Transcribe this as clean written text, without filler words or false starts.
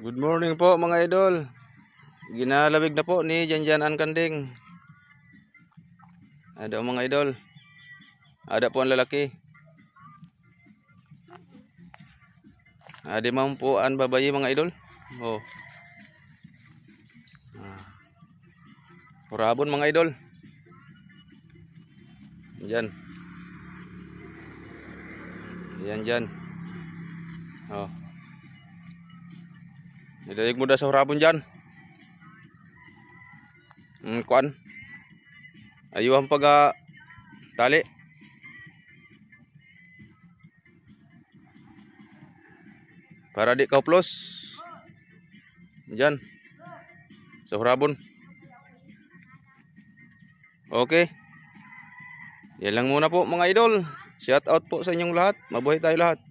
Good morning po mga idol. Ginalabig na po ni Janjan An Kanding. Ada mga idol. Ada po ang lalaki. Ada man po ang babayi mga idol. Oh. Kurabon mga idol. Diyan. Yan dyan. Oh. Idaig mo da sa hurabon dyan. Kuan. Ayuhan pag tali. Para di kauplos. Diyan. Sa hurabon. Okay. Yan lang muna po mga idol. Shout out po sa inyong lahat. Mabuhay tayo lahat.